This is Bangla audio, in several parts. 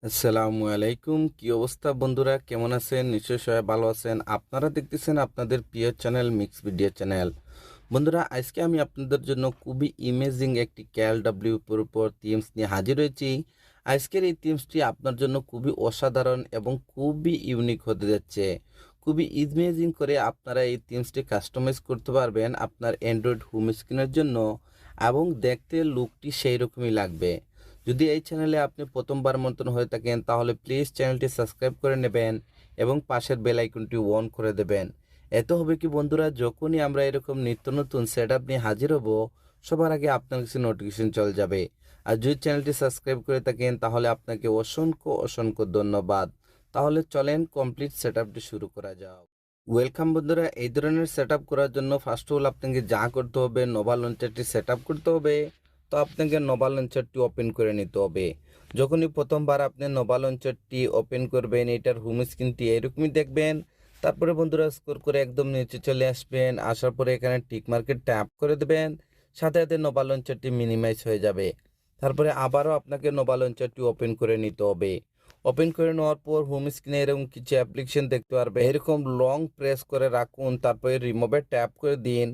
আসসালামু আলাইকুম। কি অবস্থা বন্ধুরা, কেমন আছেন? নিশ্চয়ই সবাই ভালো আছেন। আপনারা দেখতেছেন আপনাদের প্রিয় চ্যানেল মিক্স ভিডিও চ্যানেল। বন্ধুরা, আজকে আমি আপনাদের জন্য খুবই ইমেজিং একটি KLW উপর থিমস নিয়ে হাজির হয়েছি। আজকের এই থিমসটি আপনার জন্য খুবই অসাধারণ এবং খুবই ইউনিক হতে যাচ্ছে। খুবই ইমেজিং করে আপনারা এই থিমসটি কাস্টমাইজ করতে পারবেন আপনার অ্যান্ড্রয়েড হোম স্ক্রিনের জন্য, এবং দেখতে লুকটি সেই রকমই লাগবে। যদি এই চ্যানেলে আপনি প্রথমবার মতন হয়ে থাকেন, তাহলে প্লিজ চ্যানেলটি সাবস্ক্রাইব করে নেবেন এবং পাশের বেল আইকনটি অন করে দেবেন। এতে হবে কি বন্ধুরা, যখনই আমরা এরকম নিত্য নতুন সেটআপ নিয়ে হাজির হব, সবার আগে আপনার কাছে নোটিফিকেশন চলে যাবে। আর যদি চ্যানেলটি সাবস্ক্রাইব করে থাকেন, তাহলে আপনাকে অসংখ্য অসংখ্য ধন্যবাদ। তাহলে চলেন কমপ্লিট সেটআপটি শুরু করা যাক। ওয়েলকাম বন্ধুরা, এই ধরনের সেটআপ করার জন্য ফার্স্ট অফ অল আপনাকে যা করতে হবে, নোভা লঞ্চারটি সেটআপ করতে হবে। তো আপনাকে নোভা লঞ্চারটি ওপেন করে নিতে হবে। যখনই প্রথমবার আপনি নোভা লঞ্চারটি ওপেন করবেন, এটার হোম স্ক্রিনটি এরকমই দেখবেন। তারপরে বন্ধুরা স্ক্রল করে একদম নিচে চলে আসবেন, আসার পরে এখানে টিক মার্কে ট্যাপ করে দেবেন। সাথে সাথে নোভা লঞ্চারটি মিনিমাইজ হয়ে যাবে। তারপরে আবারও আপনাকে নোভা লঞ্চারটি ওপেন করে নিতে হবে। ওপেন করে নেওয়ার পর হোম স্ক্রিনে এরকম কিছু অ্যাপ্লিকেশন দেখতে পারবে, এরকম লং প্রেস করে রাখুন, তারপরে রিমুভে ট্যাপ করে দিন।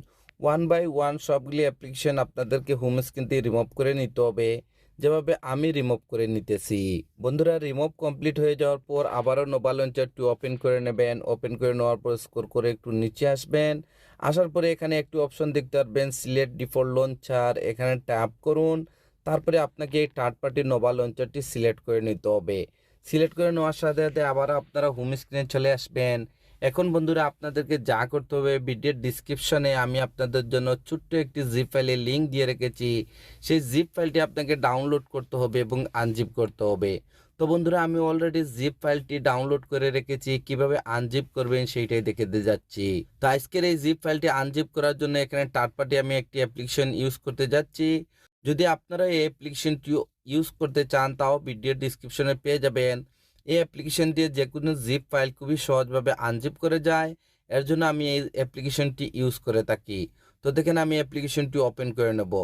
ওয়ান বাই ওয়ান সবগুলি অ্যাপ্লিকেশন আপনাদেরকে হোম স্ক্রিন থেকে রিমুভ করে নিতে হবে, যেভাবে আমি রিমুভ করে নিতেছি। বন্ধুরা, রিমুভ কমপ্লিট হয়ে যাওয়ার পর আবারও নোভা লঞ্চারটি ওপেন করে নেবেন। ওপেন করে নেওয়ার পর স্ক্রল করে একটু নিচে আসবেন। আসার পরে এখানে একটি অপশন দেখতে পারবেন, সিলেক্ট ডিফল্ট লঞ্চার, এখানে ট্যাপ করুন। তারপরে আপনাকে এই থার্ড পার্টি নোভা লঞ্চারটি সিলেক্ট করে নিতে হবে। সিলেক্ট করে নেওয়ার সাথে সাথে আবার আপনারা হোম স্ক্রিনে চলে আসবেন। এখন বন্ধুরা, আপনাদেরকে যা করতে হবে, ভিডিওর ডিসক্রিপশনে আমি আপনাদের জন্য ছোট্ট একটি জিপ ফাইলের লিঙ্ক দিয়ে রেখেছি। সেই জিপ ফাইলটি আপনাকে ডাউনলোড করতে হবে এবং আনজিপ করতে হবে। তো বন্ধুরা, আমি অলরেডি জিপ ফাইলটি ডাউনলোড করে রেখেছি, কিভাবে আনজিপ করবেন সেইটাই দেখে দিয়ে যাচ্ছি। তো আজকের এই জিপ ফাইলটি আনজিপ করার জন্য এখানে থার্ড পার্টি আমি একটি অ্যাপ্লিকেশন ইউজ করতে যাচ্ছি। যদি আপনারা এই অ্যাপ্লিকেশনটি ইউজ করতে চান, তাও ভিডিওর ডিসক্রিপশনে পেয়ে যাবেন। এই অ্যাপ্লিকেশন দিয়ে যে কোনো জিপ ফাইল খুবই সহজভাবে আনজিপ করে যায়। এর জন্য আমি এই অ্যাপ্লিকেশনটি ইউজ করে থাকি। তো দেখেন, আমি অ্যাপ্লিকেশনটি ওপেন করে নেব।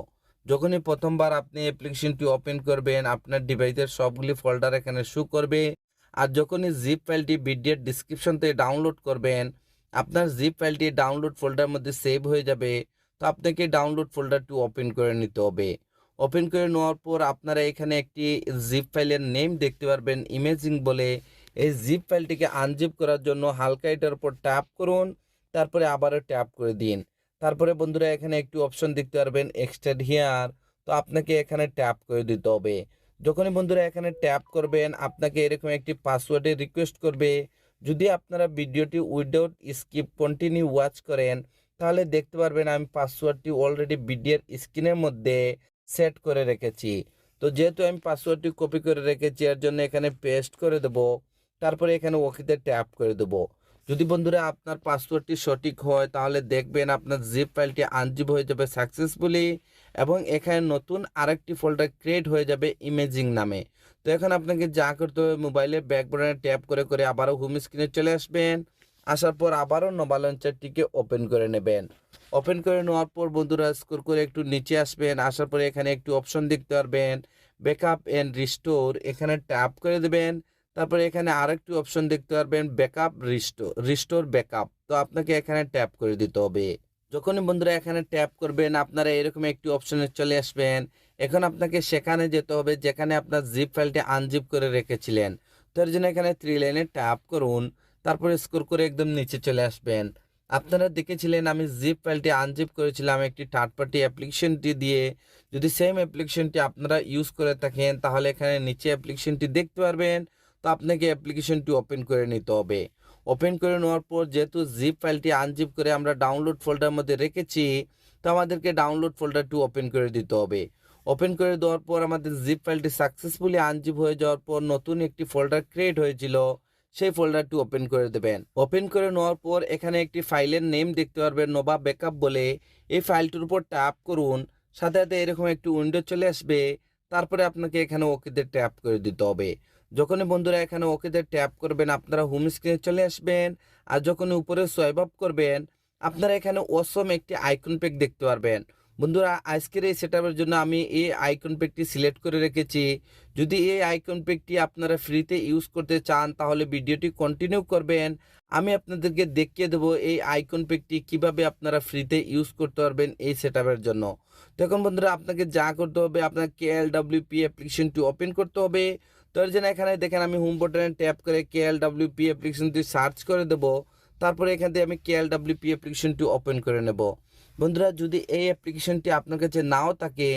যখনই প্রথমবার আপনি অ্যাপ্লিকেশনটি ওপেন করবেন, আপনার ডিভাইসের সবগুলি ফোল্ডার এখানে শো করবে। আর যখনই জিপ ফাইলটি ভিডিওর ডিসক্রিপশন থেকে ডাউনলোড করবেন, আপনার জিপ ফাইলটি ডাউনলোড ফোল্ডার মধ্যে সেভ হয়ে যাবে। তো আপনাকে ডাউনলোড ফোল্ডারটি ওপেন করে নিতে হবে। ওপেন করে নেওয়ার পর আপনারা এখানে একটি জিপ ফাইলের নেম দেখতে পারবেন, ইমেজিং বলে। এই জিপ ফাইলটিকে আনজিপ করার জন্য হালকা এটার উপর ট্যাপ করুন, তারপরে আবারও ট্যাপ করে দিন। তারপরে বন্ধুরা, এখানে একটি অপশন দেখতে পারবেন, এক্সট্রাক্ট হিয়ার। তো আপনাকে এখানে ট্যাপ করে দিতে হবে। যখনই বন্ধুরা এখানে ট্যাপ করবেন, আপনাকে এরকম একটি পাসওয়ার্ডের রিকোয়েস্ট করবে। যদি আপনারা ভিডিওটি উইদাউট স্কিপ কন্টিনিউ ওয়াচ করেন, তাহলে দেখতে পারবেন আমি পাসওয়ার্ডটি অলরেডি ভিডিওর স্ক্রিনের মধ্যে সেট করে রেখেছি। তো যেহেতু আমি পাসওয়ার্ডটি কপি করে রেখেছি, এর জন্য এখানে পেস্ট করে দেব। তারপরে এখানে ওকেতে ট্যাপ করে দেব। যদি বন্ধুরা আপনার পাসওয়ার্ডটি সঠিক হয়, তাহলে দেখবেন আপনার জিপ ফাইলটি আনজিপ হয়ে যাবে সাকসেসফুলি, এবং এখানে নতুন আরেকটি ফোল্ডার ক্রিয়েট হয়ে যাবে ইমেজিং নামে। তো এখন আপনাকে যা করতে হবে, মোবাইলের ব্যাকগ্রাউন্ডে ট্যাপ করে করে আবারও হোম স্ক্রিনে চলে আসবেন। আসার পর আবারও নোভা লঞ্চারটিকে ওপেন করে নেবেন। ওপেন করে নেওয়ার পর বন্ধুরা স্ক্রল করে একটু নিচে আসবেন। আসার পরে এখানে একটু অপশন দেখতে পারবেন, ব্যাকআপ এন্ড রিস্টোর, এখানে ট্যাপ করে দেবেন। তারপরে এখানে আরেকটি অপশন দেখতে পারবেন, ব্যাকআপ রিস্টোর ব্যাকআপ। তো আপনাকে এখানে ট্যাপ করে দিতে হবে। যখনই বন্ধুরা এখানে ট্যাপ করবেন, আপনারা এরকম একটি অপশনে চলে আসবেন। এখন আপনাকে সেখানে যেতে হবে যেখানে আপনার জিপ ফাইলটি আনজিপ করে রেখেছিলেন। তো এর জন্য এখানে 3 লাইনে ট্যাপ করুন, তারপরে স্ক্রল করে একদম নিচে চলে আসবেন। আপনারা দেখেছিলেন আমি জিপ ফাইলটি আনজিপ করেছিলাম একটি থার্ড পার্টি অ্যাপ্লিকেশনটি দিয়ে। যদি সেম অ্যাপ্লিকেশনটি আপনারা ইউজ করে থাকেন, তাহলে এখানে নিচে অ্যাপ্লিকেশনটি দেখতে পারবেন। তো আপনাকে অ্যাপ্লিকেশনটি ওপেন করে নিতে হবে। ওপেন করে নেওয়ার পর যেহেতু জিপ ফাইলটি আনজিপ করে আমরা ডাউনলোড ফোল্ডার মধ্যে রেখেছি, তো আমাদেরকে ডাউনলোড ফোল্ডারটি ওপেন করে দিতে হবে। ওপেন করে দেওয়ার পর আমাদের জিপ ফাইলটি সাকসেসফুলি আনজিপ হয়ে যাওয়ার পর নতুন একটি ফোল্ডার ক্রিয়েট হয়েছিল, সেই ফোল্ডারটি ওপেন করে দেবেন। ওপেন করে নেওয়ার পর এখানে একটি ফাইলের নেম দেখতে পারবেন, নোভা ব্যাকআপ বলে। এই ফাইলটির উপর ট্যাপ করুন, সাথে সাথে এরকম একটি উইন্ডো চলে আসবে। তারপরে আপনাকে এখানে ওকেতে ট্যাপ করে দিতে হবে। যখনই বন্ধুরা এখানে ওকেতে ট্যাপ করবেন, আপনারা হোম স্ক্রিনে চলে আসবেন। আর যখন উপরে সোয়াইপ আপ করবেন, আপনারা এখানে অসম একটি আইকন প্যাক দেখতে পারবেন। বন্ধুরা আজকের এই সেটআপের জন্য আমি এই আইকন প্যাকটি সিলেক্ট করে রেখেছি। যদি এই আইকন প্যাকটি আপনারা ফ্রিতে ইউজ করতে চান তাহলে ভিডিওটি কন্টিনিউ করবেন। আমি আপনাদেরকে দেখিয়ে দেবো এই আইকন প্যাকটি কিভাবে আপনারা ফ্রিতে ইউজ করতে পারবেন এই সেটআপের জন্য। তো এখন বন্ধুরা আপনাকে যা করতে হবে, আপনার KLWP অ্যাপ্লিকেশনটি ওপেন করতে হবে। তো এর জন্য এখানে দেখেন আমি হোম বাটনে ট্যাপ করে KLWP অ্যাপ্লিকেশনটি সার্চ করে দেবো। তারপরে এখান থেকে আমি KLWP অ্যাপ্লিকেশনটি ওপেন করে নেব। বন্ধুরা যদি এই অ্যাপ্লিকেশনটি আপনার কাছে নাও থাকে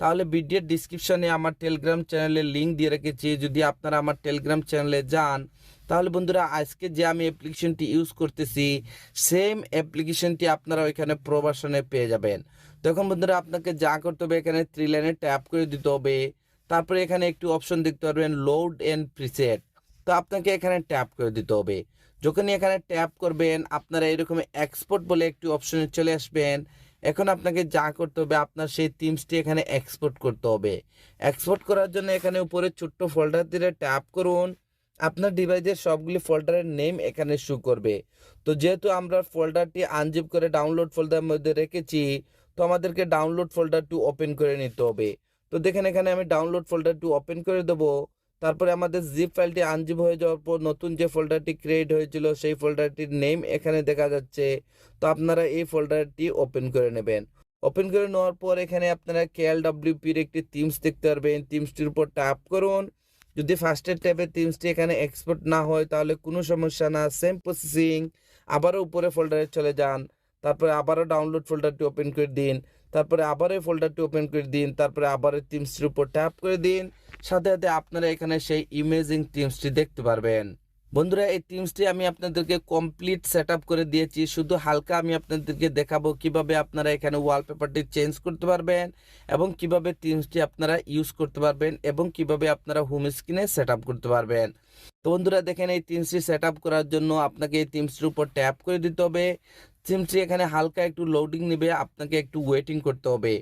তাহলে ভিডিওর ডিসক্রিপশনে আমার টেলিগ্রাম চ্যানেলের লিঙ্ক দিয়ে রেখেছি। যদি আপনারা আমার টেলিগ্রাম চ্যানেলে যান তাহলে বন্ধুরা আজকে যে আমি অ্যাপ্লিকেশনটি ইউজ করতেছি সেম অ্যাপ্লিকেশনটি আপনারা ওইখানে প্রো ভার্সনে পেয়ে যাবেন। তখন বন্ধুরা আপনাকে যা করতে হবে এখানে 3 লাইনে ট্যাপ করে দিতে হবে। তারপরে এখানে একটি অপশন দেখতে পারবেন লোড এন্ড প্রিসেট। তো আপনাকে এখানে ট্যাপ করে দিতে হবে। যখনই এখানে ট্যাপ করবেন আপনারা এরকম এক্সপোর্ট বলে একটি অপশনে চলে আসবেন। এখন আপনাকে যা করতে হবে আপনার সেই থিমসটি এখানে এক্সপোর্ট করতে হবে। এক্সপোর্ট করার জন্য এখানে উপরে ছোট্ট ফোল্ডার দিয়ে ট্যাপ করুন। আপনার ডিভাইসের সবগুলি ফোল্ডারের নেম এখানে শো করবে। তো যেহেতু আমরা ফোল্ডারটি আনজিপ করে ডাউনলোড ফোল্ডারের মধ্যে রেখেছি তো আমাদেরকে ডাউনলোড ফোল্ডারটি ওপেন করে নিতে হবে। তো দেখেন এখানে আমি ডাউনলোড ফোল্ডারটি ওপেন করে দেবো। তারপরে আমাদের জিপ ফাইলটি আনজিপ হয়ে যাওয়ার পর নতুন যে ফোল্ডারটি ক্রিয়েট হয়েছিল সেই ফোল্ডারটির নেম এখানে দেখা যাচ্ছে। তো আপনারা এই ফোল্ডারটি ওপেন করে নেবেন। ওপেন করে নেওয়ার পর এখানে আপনারা KLWP-র একটি থিমস দেখতে পারবেন। থিমসটির উপর ট্যাপ করুন। যদি ফার্স্টের ট্যাপে থিমসটি এখানে এক্সপোর্ট না হয় তাহলে কোনো সমস্যা না, সেম প্রসেসিং। আবারও উপরে ফোল্ডারে চলে যান। তারপরে আবারও ডাউনলোড ফোল্ডারটি ওপেন করে দিন। তারপরে আবারও এই ফোল্ডারটি ওপেন করে দিন। তারপরে আবার থিমসটির উপর ট্যাপ করে দিন। সাথে সাথে আপনারা এখানে সেই ইমেজিং থিমসটি দেখতে পারবেন। বন্ধুরা এই থিমসটি আমি আপনাদেরকে কমপ্লিট সেটআপ করে দিয়েছি, শুধু হালকা আমি আপনাদেরকে দেখাবো কিভাবে আপনারা এখানে ওয়ালপেপারটি চেঞ্জ করতে পারবেন এবং কিভাবে থিমসটি আপনারা ইউজ করতে পারবেন এবং কিভাবে আপনারা হোম স্ক্রিনে সেটআপ করতে পারবেন। তো বন্ধুরা দেখেন এই থিমসটি সেটআপ করার জন্য আপনাকে এই থিমসটির উপর ট্যাপ করে দিতে হবে। থিমসটি এখানে হালকা একটু লোডিং নেবে, আপনাকে একটু ওয়েটিং করতে হবে।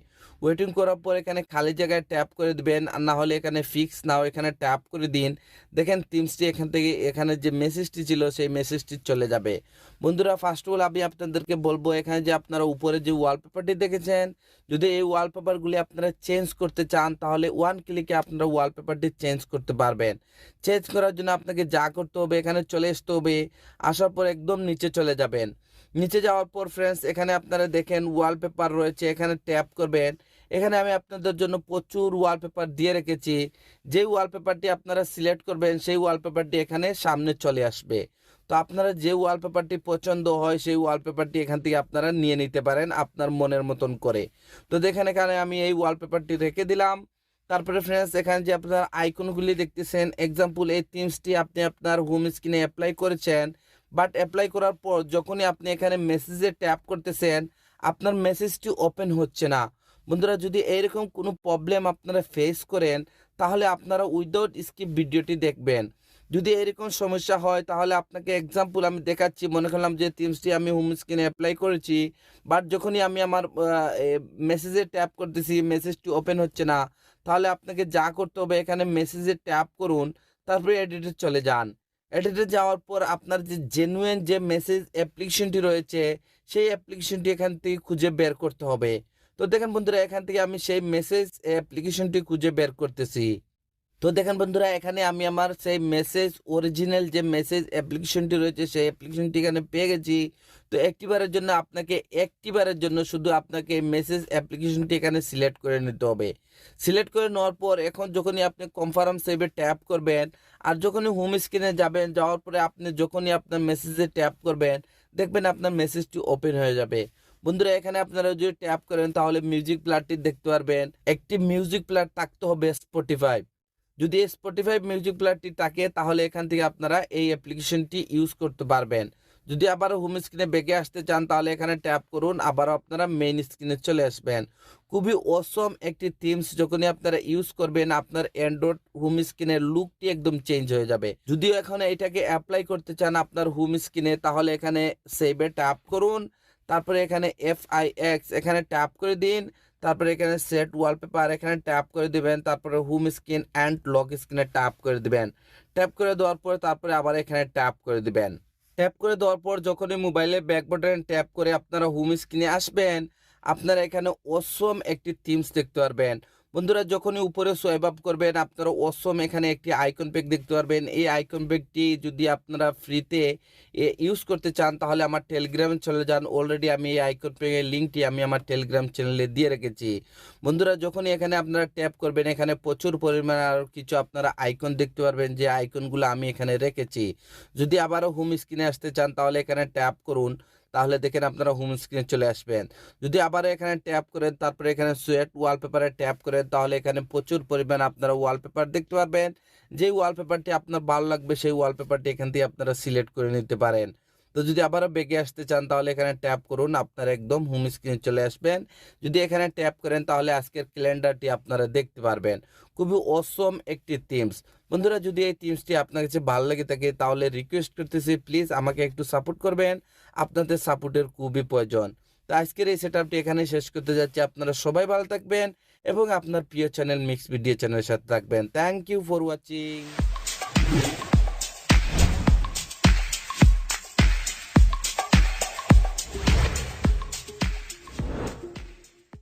ওয়েটিং করার পর এখানে খালি জায়গায় ট্যাপ করে দিবেন, আর না হলে এখানে ফিক্স নাও এখানে ট্যাপ করে দিন। দেখেন থিমসটি এখান থেকে এখানে যে মেসেজটি ছিল সেই মেসেজটি চলে যাবে। বন্ধুরা ফার্স্ট অফ অল আমি আপনাদেরকে বলবো এখানে যে আপনারা উপরে যে ওয়ালপেপারটি দেখেছেন, যদি এই ওয়ালপেপারগুলি আপনারা চেঞ্জ করতে চান তাহলে ওয়ান ক্লিকে আপনারা ওয়ালপেপারটি চেঞ্জ করতে পারবেন। চেঞ্জ করার জন্য আপনাকে যা করতে হবে এখানে চলে আসতে হবে। আসার পর একদম নিচে চলে যাবেন। নিচে যাওয়ার পর ফ্রেন্ডস এখানে আপনারা দেখেন ওয়ালপেপার রয়েছে, এখানে ট্যাপ করবেন। এখানে আমি আপনাদের জন্য প্রচুর ওয়ালপেপার দিয়ে রেখেছি। যেই ওয়ালপেপারটি আপনারা সিলেক্ট করবেন সেই ওয়ালপেপারটি এখানে সামনে চলে আসবে। তো আপনারা যে ওয়ালপেপারটি পছন্দ হয় সেই ওয়ালপেপারটি এখান থেকে আপনারা নিয়ে নিতে পারেন আপনার মনের মতন করে। তো দেখেন এখানে আমি এই ওয়ালপেপারটি রেখে দিলাম। তারপরে ফ্রেন্ডস এখানে যে আপনার আইকনগুলি দেখতেছেন, এক্সাম্পল এই থিমসটি আপনি আপনার হোম স্ক্রিনে অ্যাপ্লাই করেছেন, বাট অ্যাপ্লাই করার পর যখনই আপনি এখানে মেসেজে ট্যাপ করতেছেন আপনার মেসেজটি ওপেন হচ্ছে না। বন্ধুরা যদি এইরকম কোনো প্রবলেম আপনারা ফেস করেন তাহলে আপনারা উইদাউট স্কিপ ভিডিওটি দেখবেন। যদি এরকম সমস্যা হয় তাহলে আপনাকে এক্সাম্পল আমি দেখাচ্ছি। মনে করলাম যে থিমসটি আমি হোম স্ক্রিনে অ্যাপ্লাই করেছি, বাট যখনই আমি আমার মেসেজে ট্যাপ করতেছি মেসেজটি ওপেন হচ্ছে না। তাহলে আপনাকে যা করতে হবে এখানে মেসেজে ট্যাপ করুন, তারপরে এডিটে চলে যান। এডিটে যাওয়ার পর আপনার যে জেনুইন যে মেসেজ অ্যাপ্লিকেশনটি রয়েছে সেই অ্যাপ্লিকেশনটি এখান থেকে খুঁজে বের করতে হবে। তো দেখেন বন্ধুরা এখান থেকে আমি সেই মেসেজ অ্যাপ্লিকেশনটি খুঁজে বের করতেছি। তো দেখেন বন্ধুরা এখানে আমি আমার সেই মেসেজ অরিজিনাল যে মেসেজ অ্যাপ্লিকেশনটি রয়েছে সেই অ্যাপ্লিকেশনটি এখানে পেয়ে গেছি। তো একটিবারের জন্য আপনাকে একটিবারের জন্য শুধু আপনাকে মেসেজ অ্যাপ্লিকেশনটি এখানে সিলেক্ট করে নিতে হবে। সিলেক্ট করে নেওয়ার পর এখন যখনই আপনি কনফার্ম সেভে ট্যাপ করবেন আর যখনই হোম স্ক্রিনে যাবেন, যাওয়ার পরে আপনি যখনই আপনার মেসেজে ট্যাপ করবেন দেখবেন আপনার মেসেজটি ওপেন হয়ে যাবে। বন্ধুরা এখানে আপনারা যদি ট্যাপ করেন তাহলে মিউজিক প্লেয়ারটি দেখতে পারবেন। একটি মিউজিক প্লেয়ার থাকতে হবে স্পটিফাই। যদি স্পটিফাই মিউজিক প্লেয়ারটি থাকে তাহলে এখান থেকে আপনারা এই অ্যাপ্লিকেশনটি ইউজ করতে পারবেন। যদি আবার হোম স্ক্রিনে বেগে আসতে চান তাহলে এখানে ট্যাপ করুন, আবারও আপনারা মেইন স্ক্রিনে চলে আসবেন। খুবই অসম একটি থিমস যখনই আপনারা ইউজ করবেন আপনার অ্যান্ড্রয়েড হোম স্ক্রিনের লুকটি একদম চেঞ্জ হয়ে যাবে। যদিও এখন এটাকে অ্যাপ্লাই করতে চান আপনার হোম স্ক্রিনে তাহলে এখানে সেভে ট্যাপ করুন, তারপরে এখানে FIX এখানে ট্যাপ করে দিন। তারপরে এখানে সেট ওয়ালপেপার এখানে ট্যাপ করে দিবেন। তারপরে হোম স্ক্রিন অ্যান্ড লক স্ক্রিনে ট্যাপ করে দিবেন। ট্যাপ করে দেওয়ার পর তারপরে আবার এখানে ট্যাপ করে দিবেন। ট্যাপ করে দেওয়ার পর যখনই মোবাইলে ব্যাক বাটন ট্যাপ করে আপনারা হোম স্ক্রিনে আসবেন, আপনারা এখানে অসম একটি থিমস দেখতে পারবেন। বন্ধুরা যখনই উপরে সোয়াইপ আপ করবেন আপনারা অসম এখানে একটি আইকন প্যাক দেখতে পারবেন। এই আইকন প্যাকটি যদি আপনারা ফ্রিতে ইউজ করতে চান তাহলে আমার টেলিগ্রামে চলে যান। অলরেডি আমি এই আইকন প্যাকের লিঙ্কটি আমি আমার টেলিগ্রাম চ্যানেলে দিয়ে রেখেছি। বন্ধুরা যখনই এখানে আপনারা ট্যাপ করবেন এখানে প্রচুর পরিমাণে আরও কিছু আপনারা আইকন দেখতে পারবেন, যে আইকনগুলো আমি এখানে রেখেছি। যদি আবারও হোম স্ক্রিনে আসতে চান তাহলে এখানে ট্যাপ করুন, তাহলে দেখেন আপনারা হোম স্ক্রিনে চলে আসবেন। যদি আবার এখানে ট্যাপ করেন তারপরে এখানে সুয়েট ওয়ালপেপারে ট্যাপ করেন তাহলে এখানে প্রচুর পরিমাণ আপনারা ওয়ালপেপার দেখতে পারবেন। যেই ওয়ালপেপারটি আপনার ভালো লাগবে সেই ওয়ালপেপারটি এখান থেকে আপনারা সিলেক্ট করে নিতে পারেন। তো যদি আবারও বেগে আসতে চান তাহলে এখানে ট্যাপ করুন, আপনারা একদম হোম স্ক্রিনে চলে আসবেন। যদি এখানে ট্যাপ করেন তাহলে আজকের ক্যালেন্ডারটি আপনারা দেখতে পারবেন। খুবই অসম একটি থিমস। বন্ধুরা যদি এই থিমসটি আপনার কাছে ভালো লেগে থাকে তাহলে রিকোয়েস্ট করতেছি প্লিজ আমাকে একটু সাপোর্ট করবেন, আপনাদের সাপোর্টের খুবই প্রয়োজন। তো আজকের এই সেটআপটি এখানে শেষ করতে যাচ্ছি। আপনারা সবাই ভালো থাকবেন এবং আপনার প্রিয় চ্যানেল মিক্স ভিডিও চ্যানেলের সাথে থাকবেন। Thank you for watching.